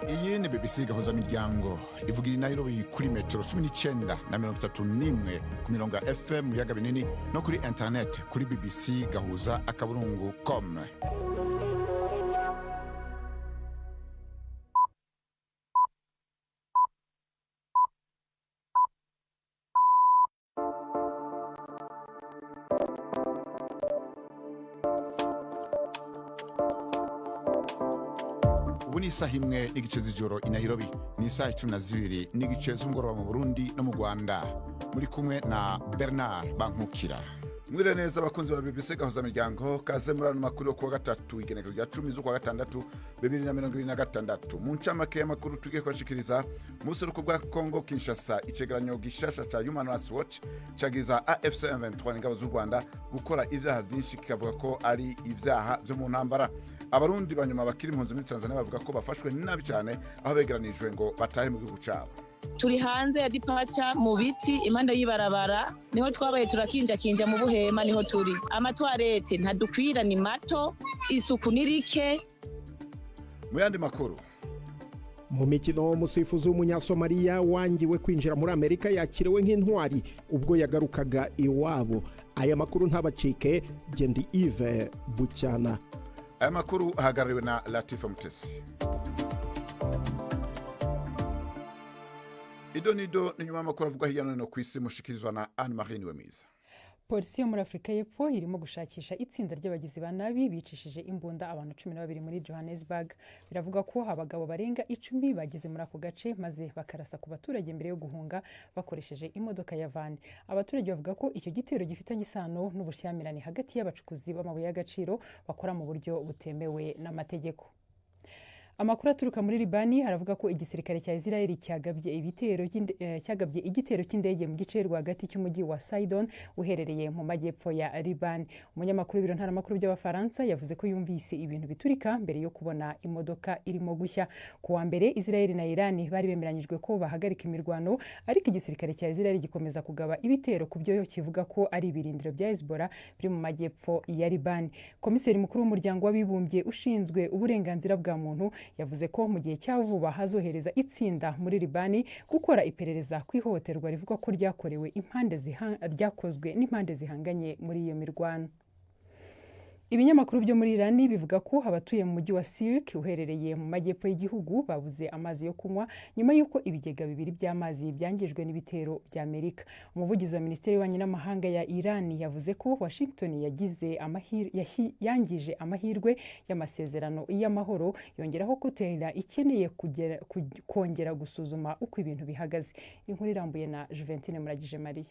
Iyi ni BBC gahuza miryango ivugira Nairobi kuri metero 19 na 31 ku mirongo ya FM yaga binini no kuri internet kuri BBC gahuza akaburungu.com. Ubu ni isaha imwe n'igice z'ijoro i Nairobi, ni isaha 12 n'igice z'umugoroba mu Burundi no mu Rwanda. Muri kumwe na Bernard Bankukira. Mwire neza abakunzi ba BBC gahuza miryango, kaze murano makuru yo kuwa gatatu igenekerezo rya 10 z'ukwa gatandatu 2026. Mu ncamake y'amakuru tugiye kwashikiriza museruko bwa Kongo Kinshasa, icegeranyo gishasha ca Human Rights Watch cagiza AFC M23 n'ingabo z'u Rwanda gukora ivyaha vyinshi, kikavuga ko ari ivyaha vyo mu ntambara. Abarundi banyuma bakiri impunzi muri Tanzania bavuga ko bafashwe nabi cyane aho begeranijwe ngo batahe mu gihugu cyabo. Turi hanze ya dipacha mu biti impande y'ibarabara, niho twabaye turakinja mu buhema, niho turi. Amatwarete ntadukwira, ni mato, isuku nirike. Mu yandi makuru, mu mikino umusifuzi w'umunyasomaliya wangiwe kwinjira muri Amerika yakiriwe nk'intwari ubwo yagarukaga iwabo. Aya makuru ntabacike, Gendi Yves Bucyana. Aya makuru ahagarariwe na Latifa Mutesi. Idonido ni nyuma y'amakuru avuga hirya no hino ku isi, mushikirizwa na Anne-Marie Niwemiza. Polisi yo muri Afrika y'Epfo irimo gushakisha itsinda ry'abagizi ba nabi bicishije imbunda abantu 12 muri Johannesburg. Biravuga ko abagabo barenga 10 bageze muri ako gace maze bakarasa ku baturage mbere yo guhunga bakoresheje imodoka ya van. Abaturage bavuga ko icyo gitero gifitanye isano n'ubushyamirane hagati y'abacukuzi b'amabuye y'agaciro bakora mu buryo butemewe n'amategeko. Amakuru aturuka muri Libani haravuga ko igisirikare cya Israel cyagabye igitero cy'indege mu gice rwagati cy'umujyi wa Sidon uherereye mu majyepfo ya Libani. Umunyamakuru w'ibiro ntaramakuru by'Abafaransa yavuze ko yumvise ibintu biturika mbere yo kubona imodoka irimo gushya. Ku wa mbere Israel na Iran bari bemeranyijwe ko bahagarika imirwano, ariko igisirikare cya Israel gikomeza kugaba ibitero ku byo kivuga ko ari ibirindiro bya Hezbollah biri mu majyepfo ya Libani. Komiseri mukuru w'umuryango w'abibumbye ushinzwe uburenganzira bwa muntu yavuze ko mu gihe cya vuba hazohereza itsinda muri Libani gukora iperereza ku ihohoterwa rivuga ko ryakozwe n'impande zihanganye muri iyo mirwano. Ibinyamakuru byo muri Iran bivuga ko abatuye mu mujyi wa Sirk uherereye mu majyepfo y'igihugu babuze amazi yo kunywa nyuma y'uko ibigega bibiri by'amazi byangijwe n'ibitero bya Amerika. Umuvugizi wa Minisiteri y'Ububanyi n'Amahanga ya Iran yavuze ko Washington yangije amahirwe y'amasezerano y'amahoro, yongeraho ko Tehran ikeneye kongera gusuzuma uko ibintu bihagaze. Inkuru irambuye na Juventine Muragije Marie.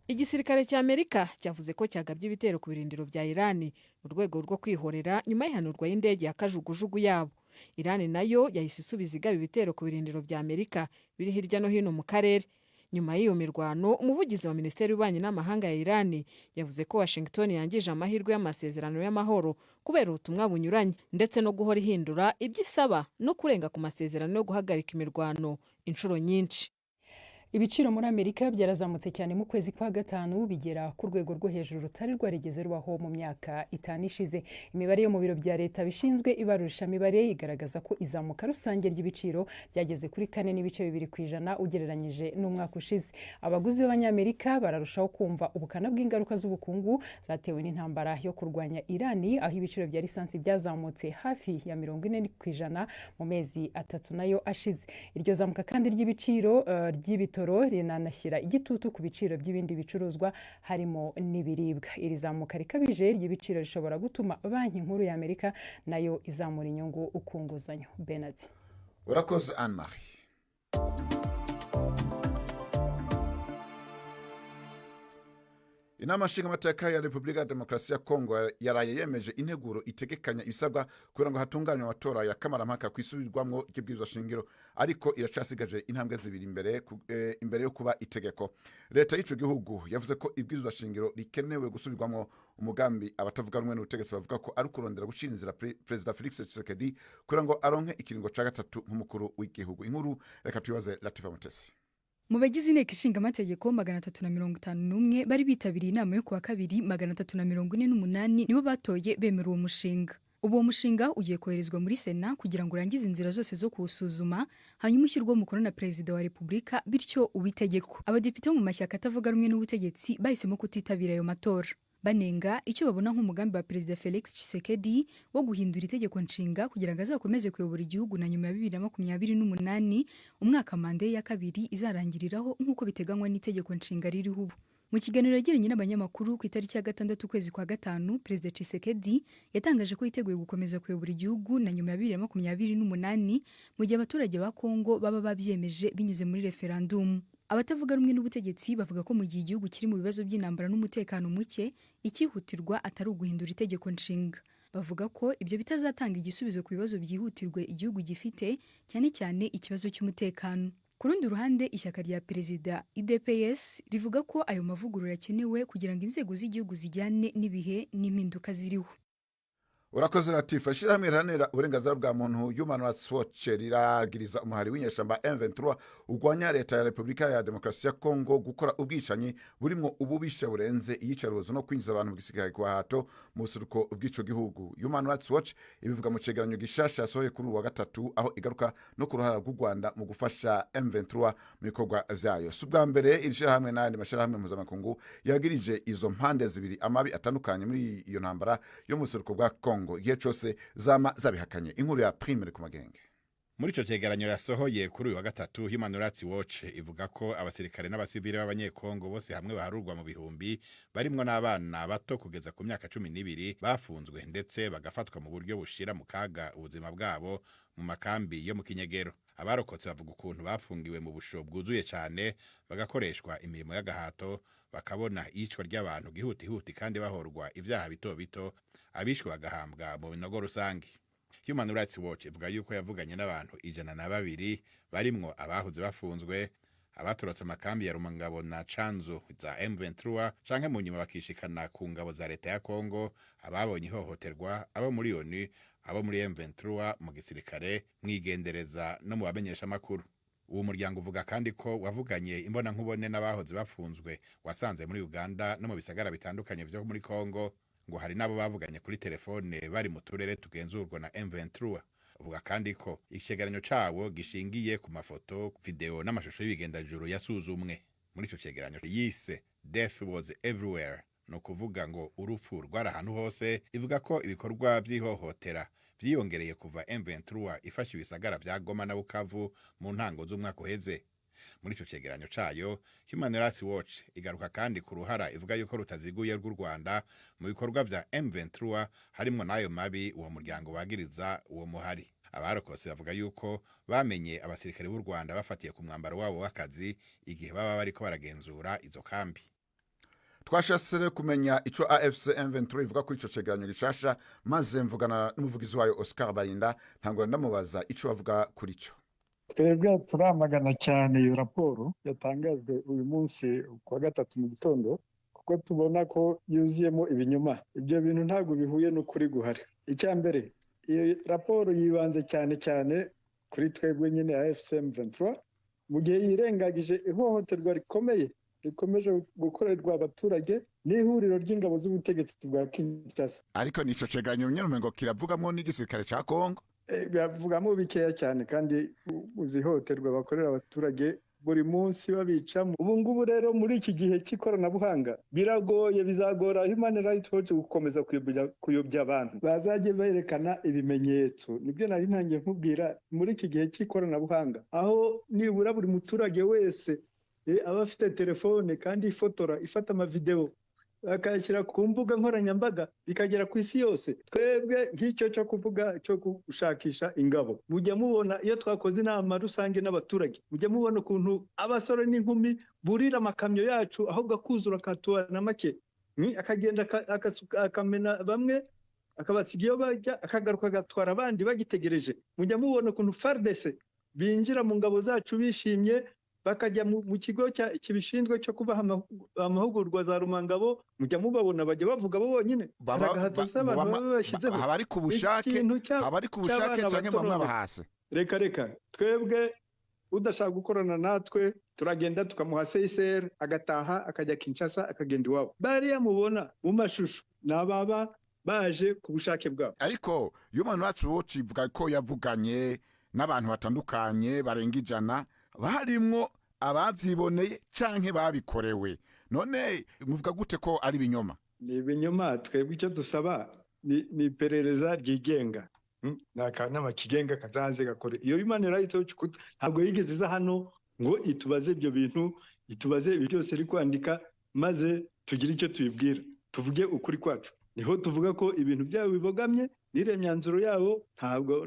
Igisirikare cya Amerika cyavuze ko cyagabye ibitero ku birindiro bya Iran mu rwego rwo kwihorera nyuma y'ihanurwa y'indege ya kajugujugu yabo. Iran nayo yahise isubiza igaba ibitero ku birindiro bya Amerika biri hirya no hino mu karere. Nyuma y'iyo mirwano, umuvugizi wa Minisiteri y'Ububanyi n'Amahanga ya Iran yavuze ko Washington yangije amahirwe y'amasezerano y'amahoro kubera ubutumwa bunyuranye, ndetse no guhora ihindura ibyisaba no kurenga ku masezerano yo guhagarika imirwano inshuro nyinshi. Ibiciro muri Amerika byarazamutse cyane mu kwezi kwa gatanu bigera ku rwego rwo hejuru rutari rwarigeze rubaho mu myaka 5 ishize. Imibare yo mu biro bya leta bishinzwe ibarusha mibare igaragaza ko izamuka rusange ry'ibiciro byageze kuri 4.2% ugereranyije n'umwaka ushize. Abaguzi b'Abanyamerika bararushaho kumva ubukana bw'ingaruka z'ubukungu zatewe n'intambara yo kurwanya Iran, aho ibiciro bya lisansi byazamutse hafi ya 40% mu mezi 3 nayo ashize. Iryo zamuka kandi ry'ibiciro ry'ibitoro rinanashyira igitutu ku biciro by'ibindi bicuruzwa harimo n'ibiribwa. Iri zamuka rikabije ry'ibiciro rishobora gutuma Banki Nkuru ya Amerika nayo izamura inyungu ukunguzanyo. Bernard. Urakoze Anne-Marie. Inama nshingamateka ya Repubulika ya Demokarasi ya Kongo yaraye yemeje integuro itegekanya ibisabwa kugira ngo hatunganywe amatora ya kamarampaka kwisubirwamwo ry'ibwirizwa shingiro, ariko iracasigaje intambwe zibiri imbere yo kuba itegeko. Leta y'ico gihugu yavuze ko ibwirizwa shingiro rikenewe gusubirwamwo umugambi abatavuga rumwe n'ubutegetsi bavuga ko ari kurondera gushinzira Perezida Felix Tshisekedi kugira ngo aronke ikiringo ca gatatu nk'umukuru w'igihugu. Inkuru reka tuyibaze Latifa Mutesi. Mu bagize inteko ishinga amategeko 351 bari bitabiriye inama yo kuwa kabiri 348 nibo batoye bemera uwo mushinga. uwo mushinga ugiye koherezwa muri Sena kugira ngo urangize inzira zose zo kuwusuzuma hanyuma ushyirwe umukono na Perezida wa Repubulika bityo ubitegeko. Abadepite mu mashyaka atavuga rumwe n'ubutegetsi bahisemo kutitabira ayo matora banenga icyo babona nk'umugambi wa Perezida Felix Tshisekedi wo guhindura itegeko nshinga kugira ngo azakomeze kuyobora igihugu na nyuma ya 2028 umwaka manda ya kabiri izarangiriraho nk'uko biteganywa n'itegeko nshinga ririho ubu. Mu kiganiro yagiranye n'abanyamakuru ku itariki ya 6 ukwezi kwa gatanu, Perezida Tshisekedi yatangaje ko yiteguye gukomeza kuyobora igihugu na nyuma ya 2028 mu gihe abaturage ba Kongo baba babyemeje binyuze muri referendum. Abatavuga rumwe n'ubutegetsi bavuga ko mu gihe igihugu kiri mu bibazo by'intambara n'umutekano muke, ikihutirwa atari uguhindura itegeko nshinga. Bavuga ko ibyo bitazatanga igisubizo ku bibazo byihutirwe igihugu gifite, cyane cyane ikibazo cy'umutekano. Ku rundi ruhande, ishyaka rya Perezida UDPS rivuga ko ayo mavugurura yakenewe kugira ngo inzego z'igihugu zijyane n'ibihe n'impinduka ziriho. Urakoze Latifa. Ishirahamwe riharanira uburenganzira bwa muntu Human Rights Watch riragiriza umuhari w'inyeshamba M23 urwanya leta ya Repubulika ya Demokarasi ya Kongo gukora ubwicanyi burimo ububisha burenze iyicaruzo no kwinjiza abantu mu gisirikare kwa hato mu buseruko bw'ico gihugu. Human Rights Watch ibivuga mu cegeranyo gishasha yasohoye kuri wa gatatu aho igaruka no ku ruhara rw'u Rwanda mu gufasha M23 mu bikorwa vyayo. Subwa mbere irishirahamwe n'andi mashirahamwe mpuzamakungu yagirije izo mpande zibiri amabi atandukanye muri iyo ntambara yo mu buseruko bwa Kongo igihe cyose zama zabihakanye. Inkuru ya Prime ku magenge. Muri ico cegeranyo yasohoye kuri uyu wa gatatu, Human Rights Watch ivuga ko abasirikare n'abasivile b'abanyekongo bose hamwe baharurwa mu bihumbi barimwo n'abana bato kugeza ku myaka 12 bafunzwe ndetse bagafatwa mu buryo bushira mu kaga ubuzima bwabo mu makambi yo mu kinyegero. Abarokotse bavuga ukuntu bafungiwe mu busho bwuzuye cyane, bagakoreshwa imirimo y'agahato, bakabona iyicwa ry'abantu gihutihuti kandi bahorwa ivyaha bito bito, abishwe bagahambwa mu binogo rusangi. Human Rights Watch ivuga yuko yavuganye n'abantu 102 barimwo abahuze bafunzwe, abatorotse amakambi ya Rumangabo na Canzu za M23 canke mu nyuma bakishikana ku ngabo za leta ya Kongo, ababonye ihohoterwa, abo muri ONU, abo muri M23 mu gisirikare, mwigendereza no mu bamenyesha amakuru. Uwo muryango uvuga kandi ko wavuganye imbona nkubone n'abahoze bafunzwe wasanze muri Uganda no mu bisagara bitandukanye byo muri Kongo, ngo hari nabo bavuganye kuri telefone bari mu turere tugenzurwa na M23. Uvuga kandi ko icegeranyo cawo gishingiye ku mafoto, video n'amashusho y'ibigendajuru yasuzumwe. Muri ico cegeranyo yise Death was everywhere, no kuvuga ngo urupfu rwari ahantu hose. Ivuga ko ibikorwa by'ihohotera byiyongereye kuva M23 ifashe ibisagara vya Goma na Bukavu mu ntango z'umwaka uheze. Muri ico cegeranyo cayo, Human Rights Watch igaruka kandi ku ruhara ivuga yuko rutaziguye rw'u Rwanda mu bikorwa vya M23 harimo nayo mabi uwo muryango wagiriza uwo muhari. Abarokose bavuga yuko bamenye abasirikare b'u Rwanda bafatiye ku mwambaro wabo w'akazi igihe baba bariko baragenzura izo kambi. Twashasere kumenya ico AFC M23 ivuga kuri ico cegeranyo gishasha, maze mvugana n'umuvugizi wayo Oscar Barinda ntangura ndamubaza ico bavuga kuri ico. Twebwe turamagana cyane iyo raporo yatangajwe uyu munsi kwa gatatu mu gitondo, kuko tubona ko yuzuyemo ibinyoma. Ibyo bintu ntabwo bihuye n'ukuri guhari. Icya mbere, iyo raporo yibanze cyane kuri twebwe nyine AFC M23 mu gihe yirengagije ihohoterwa rikomeye rikomeje gukorerwa abaturage n'ihuriro ry'ingabo z'ubutegetsi bwa Kinshasa. Ariko nico cegeranyo nyene ngo kiravugamwo n'igisirikare ca Kongo. Bavugamo bikeya cyane kandi uzihoterwa bakorera abaturage buri munsi babicamo. Ubu ngubu rero muri iki gihe cy'ikoranabuhanga biragoye, bizagora Human Rights Watch gukomeza kuyobya abantu. Bazajye berekana ibimenyetso. Nibyo nari ntangiye nkubwira, muri iki gihe cy'ikoranabuhanga aho nibura buri muturage wese aba afite telefone kandi ifotora, ifata amavideo akayashyira ku mbuga nkoranyambaga bikagera ku isi yose. Twebwe nk'icyo cyo kuvuga cyo gushakisha ingabo, mujya mubona iyo twakoze inama rusange n'abaturage, mujya mubona ukuntu abasore n'inkumi burira amakamyo yacu aho gakuzura katuana make, akagenda akamena bamwe akabasiga iyo bajya, akagaruka agatwara abandi bagitegereje. Mujya mubona ukuntu FARDC binjira mu ngabo zacu bishimye, bakajya mu kigo kibishinzwe cyo kubaha amahugurwa za Rumangabo. Mujya mubabona bajya bavuga bo bonyine, habari ku bushake cyangwa bamwe bahase. Reka twebwe udashaka gukorana natwe turagenda tukamuha CSR agataha akajya Kinshasa akagenda iwabo. Bariya mubona mu mashusho n'ababa baje ku bushake bwabo. Ariko Human Rights Watch ivuga ko yavuganye n'abantu batandukanye barenga 100 barimwo abavyiboneye canke babikorewe. None muvuga gute ko ari binyoma? Ni binyoma. Twebwe icyo dusaba ni iperereza ryigenga. N'akanama kigenga kazaze gakore. Iyo Human Rights Watch ntabwo yigeze iza hano ngo itubaze ibyo bintu, itubaze ibi byose ari kwandika, maze tugire icyo tuyibwira, tuvuge ukuri kwacu. Niho tuvuga ko ibintu byabo bibogamye, nire myanzuro yabo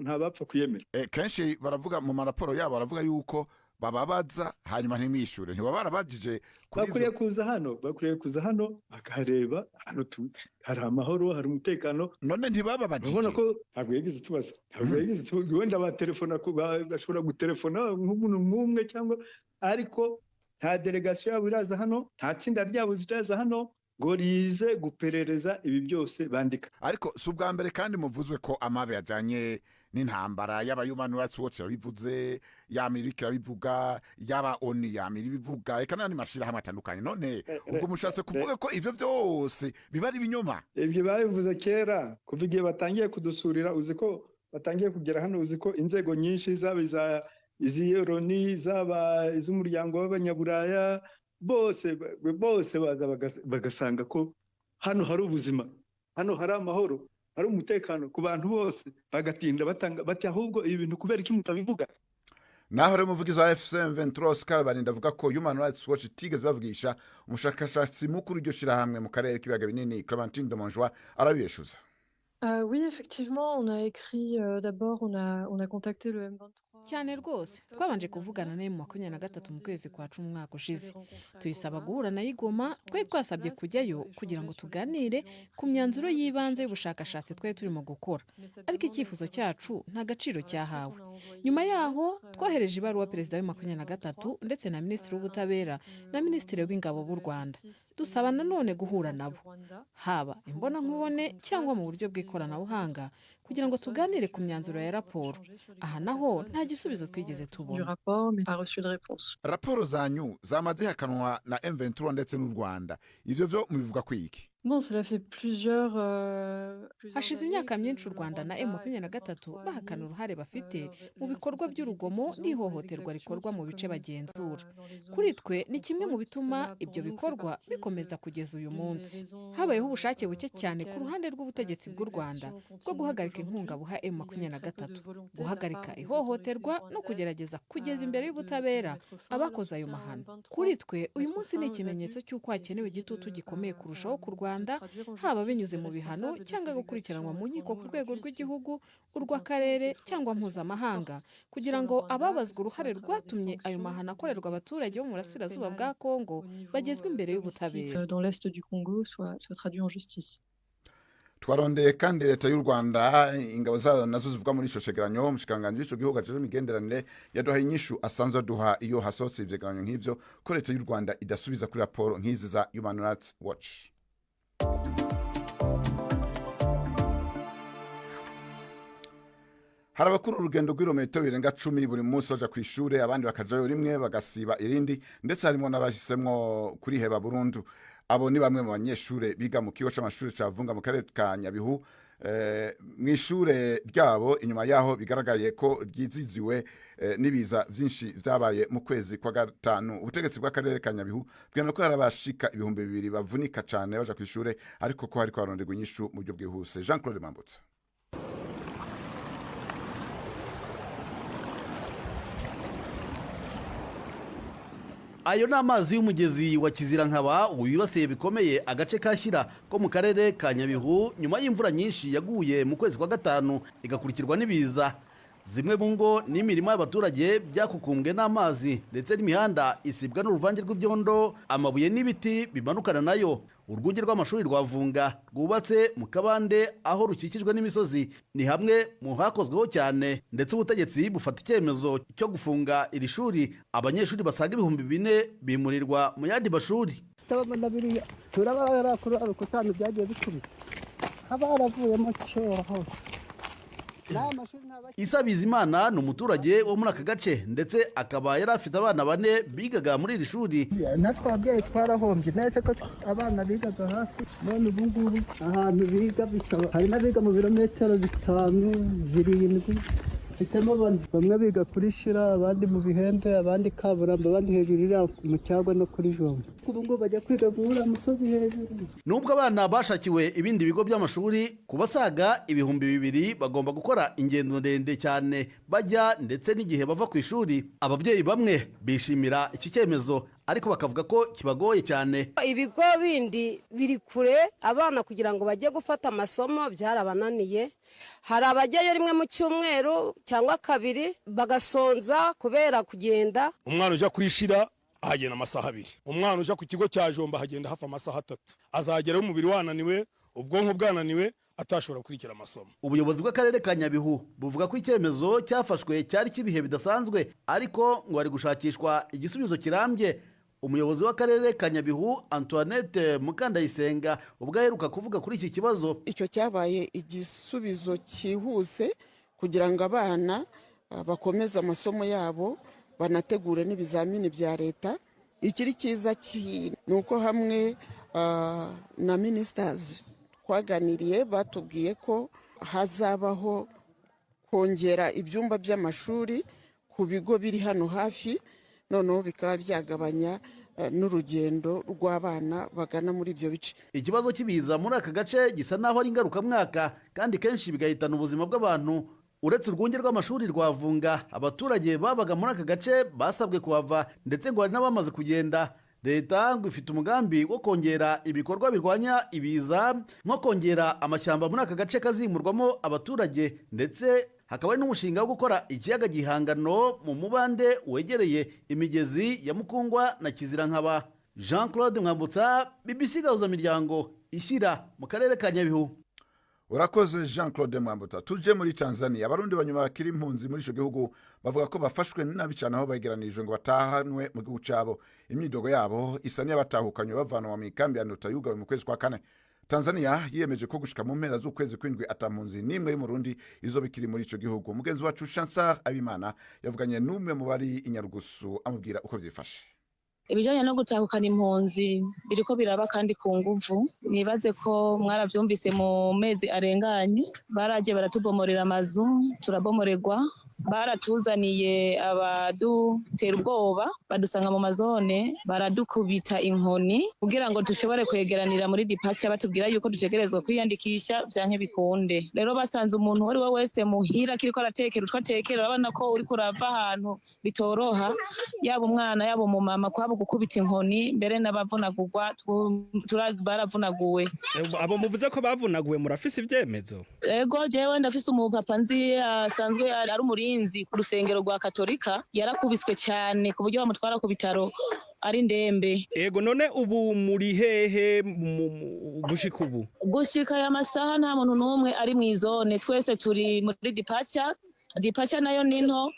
nta bapfa kuyemera. Kenshi baravuga mu maraporo yabo, baravuga yuko bababaza hanyuma ntimwishure. Ntiba barabajije bakuriye kuza hano bakareba hano hari amahoro, hari umutekano. None ntibababajije. Ubona ko ntabwo yagize tubaza. Wenda batelefona ko bashobora gutelefona nk'umuntu mwumwe cyangwa, ariko nta delegation yabo iraza hano, nta tsinda ryabo ziraza hano ngo rize guperereza ibi byose bandika. Ariko si ubwa mbere kandi muvuzwe ko amabe yajanye n'intambara y'aba Human Rights Watch yabivuze, y'Amerika yabivuga, y'aba ONU yabivuga, eka n'andi mashirahamwe atandukanye. None ubwo mushatse kuvuga ko ivyo byose biba ari binyoma? Ivyo babivuze kera, kuva igihe batangiye kudusurira, uzi ko batangiye kugera hano, uzi ko inzego nyinshi zaba iz'Oroni, zaba iz'umuryango w'abanyaburaya, bose baza bagasanga ko hano hari ubuzima, hano hari amahoro, hari umutekano ku bantu bose, bagatinda bati ahubwo ibi bintu kubera iki mutabivuga? Naho rero umuvugizi wa FCM Ventros Karabarinda avuga ko Human Rights Watch itigeze bavugisha umushakashatsi mukuru iryo shirahamwe mu karere k'ibiyaga binini Clémentine de Montjoie arabiyeshuza. Oui, effectivement, on a écrit d'abord, on a contacté le M23. cyane rwose twabanje kuvugana nayo mu 23 mu kwezi kwa 10 umwaka ushize, tuyisaba guhura na Igoma. Twari twasabye kujyayo kugira ngo tuganire ku myanzuro y'ibanze y'ubushakashatsi twari turimo gukora, ariko icyifuzo cyacu nta gaciro cyahawe. Nyuma yaho twohereje ibaruwa perezida wa 23 ndetse na minisitiri w'ubutabera na minisitiri w'ingabo b'u Rwanda, dusaba nanone guhura nabo, haba imbona nkubone cyangwa mu buryo bw'ikoranabuhanga, kugira ngo tuganire ku myanzuro ya raporo. Aha naho nta gisubizo twigeze tubona. Raporo zanyu zamaze hakanwa na M23 ndetse n'u Rwanda, ivyo byo mubivuga kwiki? Bon, cela fait plusieurs hashize imyaka myinshi u Rwanda na M23 bahakana uruhare bafite mu bikorwa by'urugomo n'ihohoterwa rikorwa mu bice bagenzura. Kuri twe ni kimwe mu bituma ibyo bikorwa bikomeza kugeza uyu munsi. Habayeho ubushake buke cyane ku ruhande rw'ubutegetsi bw'u Rwanda bwo guhagarika inkunga buha M23, guhagarika ihohoterwa no kugerageza kugeza imbere y'ubutabera abakoze ayo mahano. Kuri twe uyu munsi ni ikimenyetso cy'uko hakenewe igitutu gikomeye kurushaho ku Rwanda, haba binyuze mu bihano cyangwa gukurikiranwa mu nkiko ku rwego rw'igihugu, urw'akarere cyangwa mpuzamahanga, kugira ngo ababazwa uruhare rwatumye ayo mahano akorerwa abaturage bo mu burasirazuba bwa Kongo bagezwe imbere y'ubutabera. Twarondeye kandi leta y'u Rwanda, ingabo zayo nazo zivuga muri ico cegeranyo. Umushikiranganji w'ico gihugu ajeje imigenderanire yaduhaye inyishu asanzwe aduha iyo hasotse ivyegeranyo nk'ivyo, ko leta y'u Rwanda idasubiza kuri raporo nk'izi za Human Rights Watch. Hari abakuru urugendo rw'irometero birenga 10 buri munsi baja kwishure, abandi bakajayo rimwe bagasiba irindi, ndetse harimo n'abahisemwo kuriheba burundu. Abo ni bamwe mu banyeshure biga mu kigo c'amashure ca Vunga mu karere ka Nyabihu. Mwishure ryabo inyuma yaho bigaragaye ko ryiziziwe nibiza vyinshi vyabaye mu kwezi kwa gatanu. Ubutegetsi bw'akarere ka Nyabihu bwemera ko harabashika 2,000 bavunika cane baja kwishure, ariko ko hariko haronderwa inyishu mu buryo bwihuse. Jean Claude Mambutsa. Ayo ni amazi y'umugezi wa Kizirankaba wibasiye bikomeye agace kashyira ko mu karere ka Nyabihu nyuma y'imvura nyinshi yaguye mu kwezi kwa gatanu igakurikirwa n'ibiza. Zimwe mu ngo n'imirimo y'abaturage byakukumbwe n'amazi, ndetse n'imihanda isibwa n'uruvange rw'ibyondo, amabuye n'ibiti bimanukana nayo. Urwunge rw'amashuri rwa Vunga rwubatse mu kabande aho rukikijwe n'imisozi ni hamwe mu hakozweho cyane, ndetse ubutegetsi bufata icyemezo cyo gufunga iri shuri. Abanyeshuri basaga 4,000 bimurirwa mu yandi mashuri. Turabara kuri arukutano byagiye bikubita abaravuyemo kera hose Isa Bizimana ni umuturage wo muri aka gace ndetse akaba yari afite abana 4 bigaga muri iri shuri. Natwe ababyeyi twarahombye neza ko abana bigaga hafi, none ubu ngubu ahantu biga bisaba, hari n'abiga mu birometero 5-7. Bitemo bamwe biga kuri Shira, abandi mu Bihembe, abandi Kaburambo, abandi hejuru iriya mu Cyagwa no kuri Jombo. Ubu ngo bajya kwiga guhura musozi hejuru. Nubwo abana bashakiwe ibindi bigo by'amashuri, ku basaga 2,000 bagomba gukora ingendo ndende cyane bajya ndetse n'igihe bava ku ishuri. Ababyeyi bamwe bishimira iki cyemezo ariko bakavuga ko kibagoye cyane. Ibigo bindi biri kure, abana kugira ngo bajye gufata amasomo byarabananiye. Hari abajyayo rimwe mu cyumweru cyangwa 2 bagasonza kubera kugenda. Umwana uja kuri Shira ahagenda amasaha 2, umwana uja ku kigo cya Jomba hagenda hafa amasaha 3. Azageraho umubiri wananiwe, ubwonko bwananiwe, atashobora kurikira amasomo. Ubuyobozi bw'akarere ka Nyabihu buvuga ko icyemezo cyafashwe cyari kibihe bidasanzwe ariko ngo ari gushakishwa igisubizo kirambye. Umuyobozi w'akarere ka Nyabihu Antoinette Mukandayisenga ubwo aheruka kuvuga kuri iki kibazo, icyo cyabaye igisubizo cyihuse kugira ngo abana bakomeze amasomo yabo banategure n'ibizamini bya leta. Ikiri cyiza ni uko hamwe na ministers twaganiriye batubwiye ko hazabaho kongera ibyumba by'amashuri ku bigo biri hano hafi, noneho bikaba byagabanya n'urugendo rw'abana bagana muri ibyo bice. Ikibazo cy'ibiza muri aka gace gisa naho ari ingarukamwaka kandi kenshi bigahitana ubuzima bw'abantu. Uretse urwunge rw'amashuri rwavunga, abaturage babaga muri aka gace basabwe kuhava ndetse ngo hari n'abamaze kugenda. Leta ngo ifite umugambi wo kongera ibikorwa birwanya ibiza nko kongera amashyamba muri aka gace kazimurwamo abaturage, ndetse hakaba ari n'umushinga wo gukora ikiyaga gihangano mu mubande wegereye imigezi ya Mukungwa na Kizirankaba. Jean Claude Mwambutsa, BBC Gahuzamiryango, Ishyira mu karere ka Nyabihu. Urakoze Jean Claude Mwambutsa. Tuje muri Tanzania, abarundi banyuma bakiri impunzi muri ico gihugu bavuga ko bafashwe nabi cyane aho bageranijwe ngo batahanwe mu gihugu cabo. Imyidogo yabo isa n'abatahukanywe bavanwa mu ikambi ya Nduta yugawe mu kwezi kwa 4. Tanzania yiyemeje ko gushika mu mpera z'ukwezi kw'indwi atampunzi nimwe y'umurundi izo bikiri muri ico gihugu. Mugenzi wacu Chansar Abimana yavuganye n'umwe mu bari inyarugusu amubwira uko vyifashe. Ibijanye no gutahukana impunzi biriko biraba kandi ku nguvu. Nibaze ko mwaravyumvise mu mezi arenganye baraje baratubomorera amazu, turabomorerwa. Baratuzaniye abadutera ubwoba, badusanga mu mazone, baradukubita inkoni kugira ngo dushobore kwegeranira muri dipacha, batubwira yuko dutegerezwa kwiyandikisha vyanke bikunde. Rero basanze umuntu wari wese muhira kiriko aratekera utwatekera, babona ko uri kurava ahantu bitoroha, yaba umwana yaba umumama, kwabo gukubita inkoni, mbere n'abavunagurwa baravunaguwe. Abo muvuze ko bavunaguwe murafise ivyemezo? Ego jewe ndafise umupapa nzi asanzwe ari umurinzi ku rusengero rwa Katolika, yarakubiswe cyane ku buryo bamutwara ku bitaro ari ndembe. Ego none ubu muri hehe gushika ubu? Gushika ya masaha nta muntu n'umwe ari mu izone, twese turi muri dipacha nayo ninto,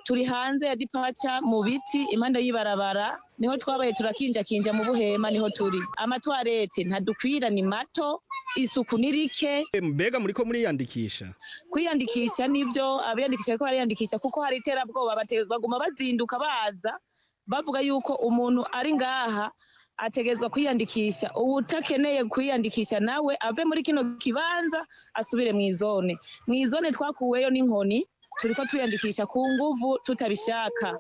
turi hanze ya dipacha mu biti impande y'ibarabara, niho twabaye turakinja mu buhema, niho turi. Amatwarete ntadukwira, ni mato, isuku nirike. Mbega muriko muriyandikisha? Kwiyandikisha nivyo, abiyandikisha ko bariyandikisha kuko hari iterabwoba, baguma bazinduka baza bavuga yuko umuntu ari ngaha ategezwa kwiyandikisha. Utakeneye kwiyandikisha nawe ave muri kino kibanza asubire mu izone. Mu izone twakuweyo n'inkoni, turiko twiyandikisha ku nguvu tutabishaka.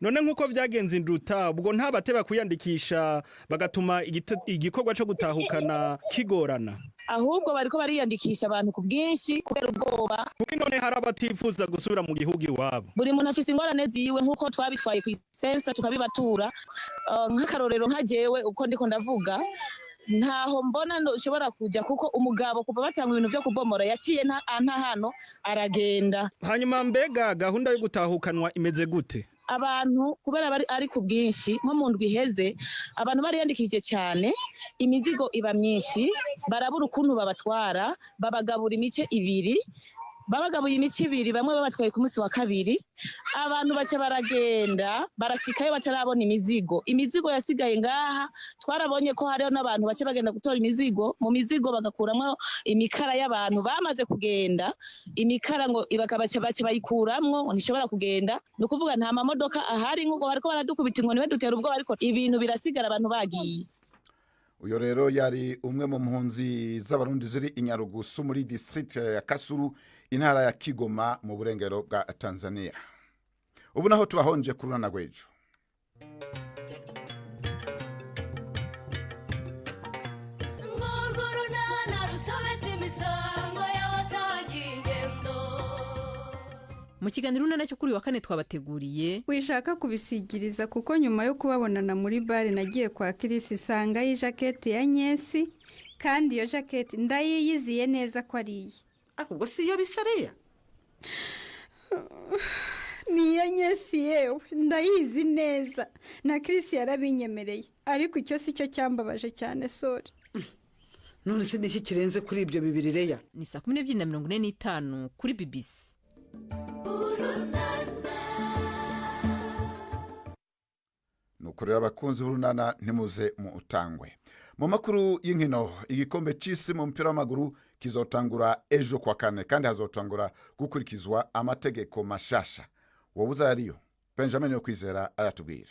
None nkuko vyagenze Nduta, ubwo ntabateba kwiyandikisha bagatuma igikorwa cyo gutahukana kigorana? Ahubwo bariko bariyandikisha abantu ku bwinshi kubera ubwoba. Kuko none hari abatifuza gusubira mu gihugu iwabo. Buri muntu afise ingorane ziwe nkuko twabitwaye ku isensa tukabibatura. Nk'akarorero nka jewe uko ndiko ndavuga, ntaho mbona ushobora kujya kuko umugabo kuva batanga ibintu byo kubomora yaciye nta hano aragenda. Hanyuma mbega gahunda yo gutahukanwa imeze gute? Abantu kubera ari ku bwinshi, nko mu ndwi iheze abantu bariyandikije cyane, imizigo iba myinshi, barabura ukuntu babatwara, babagabura imice 2, babagabuye imico ibiri, bamwe babatwaye ku munsi wa kabiri, abantu bace baragenda barashikayo batarabona imizigo yasigaye ngaha. Twarabonye ko hariho n'abantu bace bagenda gutora imizigo, mu mizigo bagakuramwo imikara y'abantu bamaze kugenda, imikara ngo bace bayikuramwo ntishobora kugenda. Ni ukuvuga nta mamodoka ahari, nk'uko bariko baradukubita inkoni badutera ubwoba, ariko ibintu birasigara abantu bagiye. Uyo rero yari umwe mu mpunzi z'abarundi ziri Inyarugusu muri district ya Kasulu, intara ya Kigoma mu burengero bwa Tanzania. Ubu naho tubahonje kuruna gwejo. Mu kiganiro nacyo kuri wa kane twabateguriye, wishaka kubisigiriza kuko nyuma yo kubabonana muri bare nagiye kwa Chris isanga y'jaketi ya Nyesi, kandi iyo jaketi ndayiyiziye neza ko ari iye. Ahubwo si yo bisareya? Ni ya Nyesi yewe, ndayizi neza. Na Chris yarabinyemereye, ariko icyo si cyo cyambabaje cyane sori. None se niki kirenze kuri ibyo bibiri Reya? Ni 12:45 kuri BBC. Nukurira abakunzi b'urunana ntimuze mu utangwe. Mu makuru y'inkino, igikombe c'isi mu mpira w'amaguru kizotangura ejo kwa kane, kandi hazotangura gukurikizwa amategeko mashasha. Wobuza yariyo Benjamin Yokwizera aratubwira.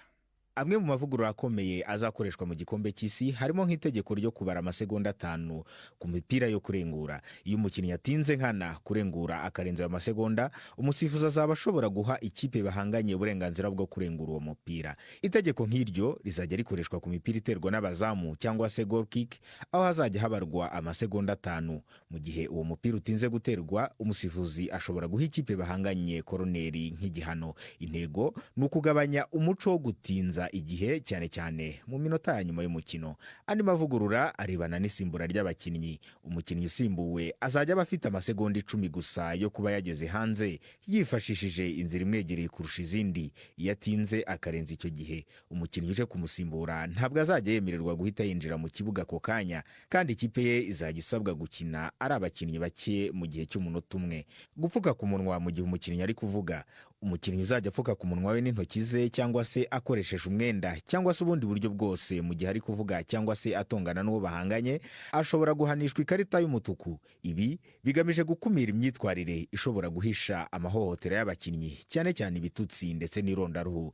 Amwe mu mavugurura akomeye azakoreshwa mu gikombe cy'isi harimo nk'itegeko ryo kubara amasegonda 5 ku mipira yo kurengura. Iyo umukinnyi yatinze nkana kurengura akarenza ayo masegonda, umusifuzi azaba ashobora guha ikipe bahanganye uburenganzira bwo kurengura uwo mupira. Itegeko nk'iryo rizajya rikoreshwa ku mipira iterwa n'abazamu cyangwa se goal kick, aho hazajya habarwa amasegonda 5. Mu gihe uwo mupira utinze guterwa, umusifuzi ashobora guha ikipe bahanganye koroneri nk'igihano. Intego ni ukugabanya umuco wo gutinza igihe, cyane cyane mu minota ya nyuma y'umukino. Andi mavugurura arebana n'isimbura ry'abakinnyi. Umukinnyi usimbuwe azajya abafite amasegonda 10 gusa yo kuba yageze hanze yifashishije inzira imwegereye kurusha izindi. Iyo atinze akarenza icyo gihe, umukinnyi uje kumusimbura ntabwo azajya yemererwa guhita yinjira mu kibuga ako kanya, kandi ikipe ye izajya isabwa gukina ari abakinnyi bake mu gihe cy'umunota umwe. Gupfuka ku munwa mu gihe umukinnyi ari kuvuga, umukinnyi uzajya apfuka ku munwa we n'intoki ze cyangwa se akoresheje umwenda cyangwa se ubundi buryo bwose mu gihe ari kuvuga cyangwa se atongana n'uwo bahanganye, ashobora guhanishwa ikarita y'umutuku. Ibi bigamije gukumira imyitwarire ishobora guhisha amahohotera y'abakinnyi, cyane cyane ibitutsi ndetse n'irondaruhu.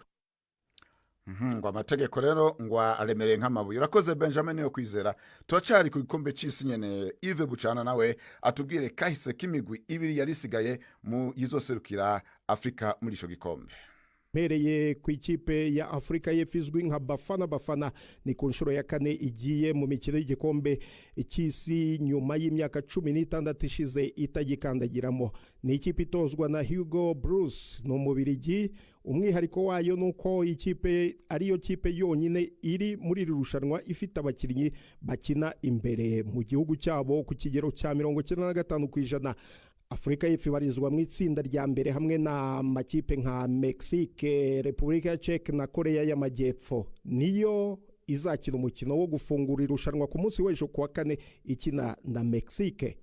Ngo amategeko rero ngo aremereye nk'amabuye. Urakoze Benjamin Yokwizera. Turacari ku gikombe c'isi nyene. Yves Bucana nawe atubwire kahise k'imigwi ibiri yarisigaye mu yizoserukira Afrika muri ico gikombe. Mpereye ku ikipe ya Afrika y'Epfo nka Bafana ni ku nshuro ya 4 igiye mu mikino y'igikombe cy'isi nyuma y'imyaka 16 ishize itagikandagiramo. Ni ikipe itozwa na Hugo Bruce no mu Birigi. Umwihariko wayo nuko ikipe ariyo kipe yonyine iri muri irushanwa ifite abakinnyi bakina imbere mu gihugu cyabo ku kigero cya 95%. Afrika y'Epfo ibarizwa mu itsinda rya mbere hamwe na makipe nka Mexique, Repubulika ya Czech na Korea y'Amajyepfo. Niyo izakina umukino wo gufungura irushanwa ku munsi w'ejo kuwa 4 ikina na Mexique.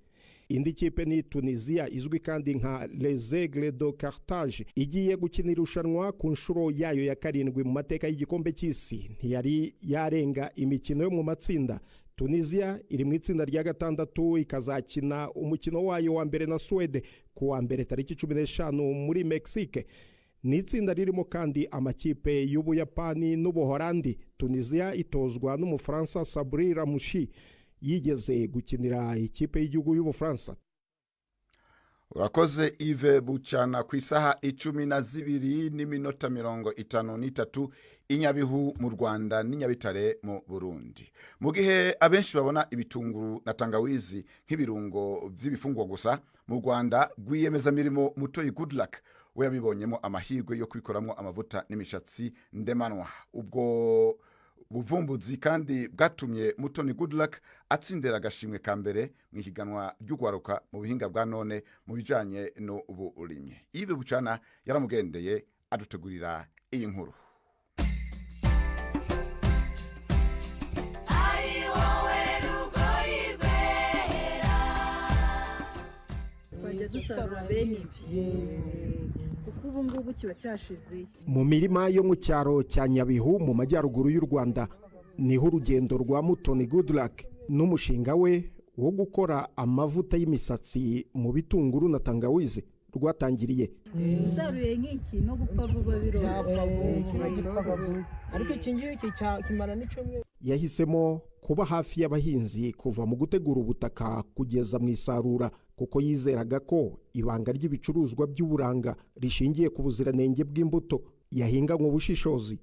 Indi kipe ni Tunisia izwi kandi nka Les Aigles de Carthage, igiye gukina irushanwa ku nshuro yayo ya 7 mu mateka y'igikombe cy'isi. Ntiyari yarenga imikino yo mu matsinda. Tunisia iri mu itsinda rya 6 ikazakina umukino wayo wa mbere na Swede ku wa mbere tariki 15 muri Mexique. Ni itsinda ririmo kandi amakipe y'Ubuyapani n'Ubuholandi. Tunisia itozwa n'Umufaransa Sabri Ramouchi yigeze gukinira ikipe y'igihugu y'Ubufaransa. Urakoze Yves Bucana. Ku isaha 12:53 Inyabihu mu Rwanda n'Inyabitare mu Burundi. Mu gihe abenshi babona ibitunguru na tangawizi nk'ibirungo by'ibifungwa gusa, mu Rwanda gwiyemeza mirimo Mutoyi Goodluck we yabibonyemo amahirwe yo kwikoramo amavuta n'imishatsi ndemanwa. Ubwo buvumbuzi kandi bwatumye Mutoni Goodluck atsindira agashimwe ka mbere mu higanwa ry'ugwaruka mu bihinga bwa none mu bijanye no uburimye. Yves Bucana yaramugendeye adutegurira iyi nkuru. gusarura bene ibyo kuko ubu ngubu kiba cyashize. mu mirima yo mu cyaro cya Nyabihu mu majyaruguru y'u Rwanda niho urugendo rwa Mutoni Goodluck n'umushinga we wo gukora amavuta y'imisatsi mu bitunguru na tangawizi rwatangiriye. Usaruye nk'iki no gupfa vuba biroroshye. Ariko iki ngiki kimara n'icumwe. Yahisemo kuba hafi y'abahinzi kuva mu gutegura ubutaka kugeza mu isarura kuko yizeraga ko ibanga ry'ibicuruzwa by'uburanga rishingiye ku buziranenge bw'imbuto yahinganywe ubushishozi.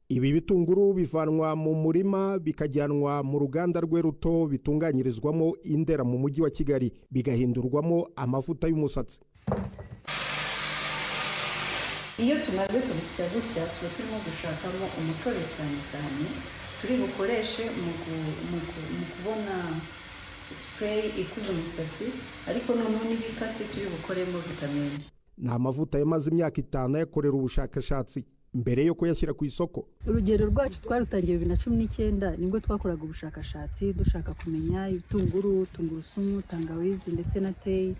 Ibi bitunguru bivanwa mu murima bikajyanwa mu ruganda rwe ruto bitunganyirizwamo Indera mu mujyi wa Kigali bigahindurwamo amavuta y'umusatsi. Iyo tumaze kubisya gutya tuba turimo gushakamo umutobe cyane turi bukoreshe mu kubona spray ikuza umusatsi, ariko noneho n'ibikatsi turi bukoremo vitamine. Ni amavuta yamaze imyaka 5 yakorera ubushakashatsi mbere yo kuyashyira ku isoko. Urugero rwacu twarutangiye 2019 nibwo twakoraga ubushakashatsi dushaka kumenya ibitunguru, tungurusumu, tangawizi ndetse na teyi,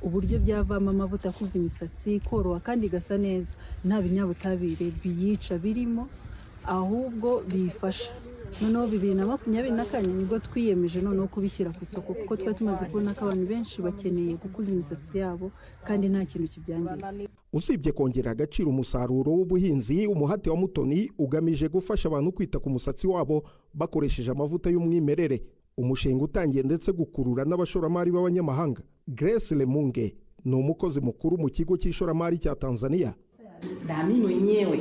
uburyo byavamo amavuta akuza imisatsi koroha kandi gasa neza, nta binyabutabire biyica birimo, ahubwo bifasha. Noneho 2024 nibwo twiyemeje noneho kubishyira ku isoko kuko twari tumaze kubona ko abantu benshi bakeneye gukuza imisatsi yabo kandi nta kintu kibyangiza. Usibye kongera agaciro umusaruro w'ubuhinzi, umuhati wa Mutoni ugamije gufasha abantu kwita ku musatsi wabo bakoresheje amavuta y'umwimerere. Umushinga utangiye ndetse gukurura n'abashoramari b'abanyamahanga. Grace Lemunge ni umukozi mukuru mu kigo cy'ishoramari cya Tanzania. Na mimi mwenyewe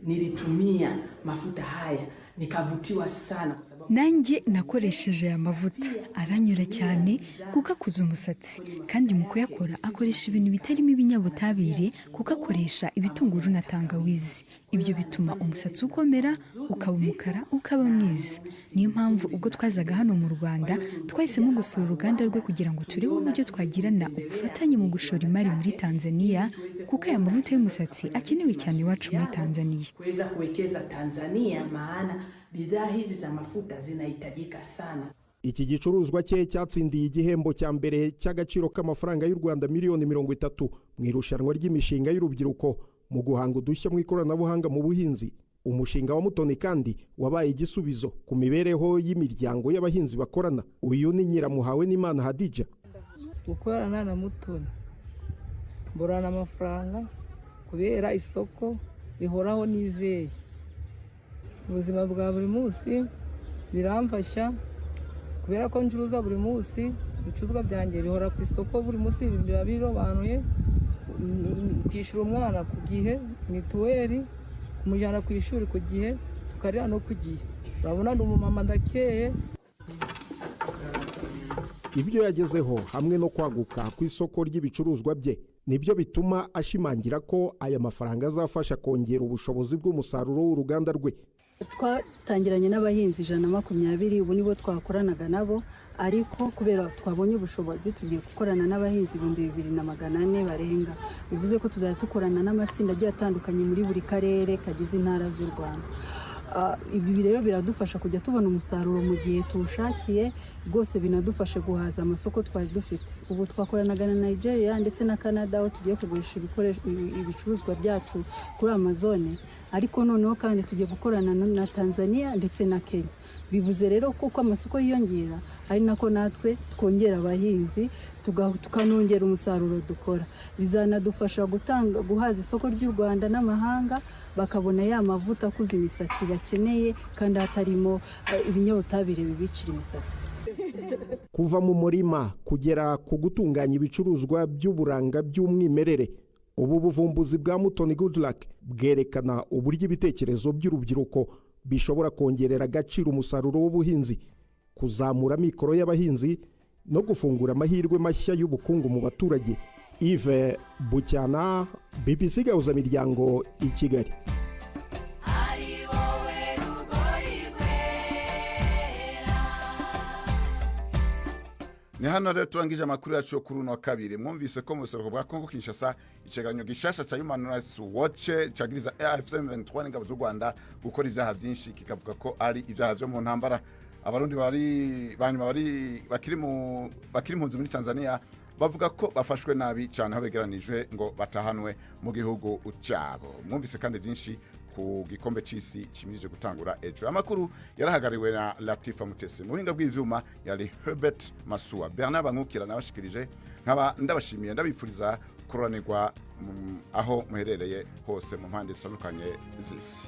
nilitumia mafuta haya nikavutiwa sana kwa sababu nanjye nakoresheje aya mavuta aranyura cyane kuko akuza umusatsi kandi mu kuyakora akoresha ibintu bitarimo ibinyabutabire kuko akoresha ibitunguru na tangawizi. Ibyo bituma umusatsi ukomera ukaba umukara ukaba mwiza. Niyo mpamvu ubwo twazaga hano mu Rwanda twahisemo gusura uruganda rwe kugira ngo turebe uburyo twagirana ubufatanye mu gushora imari muri Tanzania kuko aya mavuta y'umusatsi akenewe cyane iwacu muri Tanzania. kuweza kuwekeza Tanzania maana bidhaa hizi za mafuta zinahitajika sana. Iki gicuruzwa cye cyatsindiye igihembo cya mbere cy'agaciro k'amafaranga y'u Rwanda miliyoni 30 mu irushanwa ry'imishinga y'urubyiruko mu guhanga udushya mu ikoranabuhanga mu buhinzi. Umushinga wa Mutoni kandi wabaye igisubizo ku mibereho y'imiryango y'abahinzi bakorana. Uyu ni Nyiramuhawe n'Imana Hadija. Gukorana na Mutoni mborana amafaranga kubera isoko rihoraho nizeye. Ubuzima bwa buri munsi biramfasha kubera ko ncuruza buri munsi, ibicuruzwa byanjye bihora ku isoko buri munsi, biba birobanuye, kwishyura umwana ku gihe, mituweli, kumujyana ku ishuri ku gihe, tukarira no ku gihe. Urabona ni umumama ndakeye. Ibyo yagezeho hamwe no kwaguka ku isoko ry'ibicuruzwa bye nibyo bituma ashimangira ko aya mafaranga azafasha kongera ubushobozi bw'umusaruro w'uruganda rwe. Twatangiranye n'abahinzi 120 ubu nibo twakoranaga nabo, ariko kubera twabonye ubushobozi tugiye gukorana n'abahinzi 2400 barenga. Bivuze ko tuzajya dukorana n'amatsinda agiye atandukanye muri buri karere kagize intara z'u Rwanda. Ibi rero biradufasha kujya tubona umusaruro mu gihe tuwushakiye, rwose binadufashe guhaza amasoko twari dufite. Ubu twakoranaga na Nigeria ndetse na Canada aho tugiye kugurisha ibicuruzwa byacu kuri Amazon, ariko noneho kandi tugiye gukorana na Tanzania ndetse na Kenya. Bivuze rero kuko amasoko yiyongera ari nako natwe twongera abahinzi tukanongera umusaruro dukora. Bizanadufasha guhaza isoko ry'u Rwanda n'amahanga, bakabona ya mavuta akuza imisatsi bakeneye kandi hatarimo ibinyabutabire bibicira imisatsi. Kuva mu murima kugera ku gutunganya ibicuruzwa by'uburanga by'umwimerere, ubu buvumbuzi bwa Mutoni Goodluck bwerekana uburyo ibitekerezo by'urubyiruko bishobora kongerera agaciro umusaruro w'ubuhinzi, kuzamura mikoro y'abahinzi no gufungura amahirwe mashya y'ubukungu mu baturage. Yves Bucyana, BBC Gahuzamiryango i Kigali. Ni hano rero turangije amakuru yacu kuri uno kabiri. Mwumvise ko mu buseruko bwa Kongo Kinshasa icegeranyo gishasha cha Human Rights Watch cagiriza AFC/M23 n'ingabo z'u Rwanda gukora ivyaha byinshi, kikavuga ko ari ivyaha byo mu ntambara. Abarundi bakiri impunzi muri Tanzania bavuga ko bafashwe nabi cyane aho begeranijwe ngo batahanwe mu gihugu cyabo. Mwumvise kandi byinshi ku gikombe cy'isi kimirije gutangura ejo. Amakuru yarahagariwe na Latifa Mutesi, mu buhinga bw'ivyuma yari Herbert Masua. Bernard Bankukira nabashikirije, nkaba ndabashimiye ndabipfuriza kuroranirwa aho muherereye hose mu mpande zitandukanye z'isi.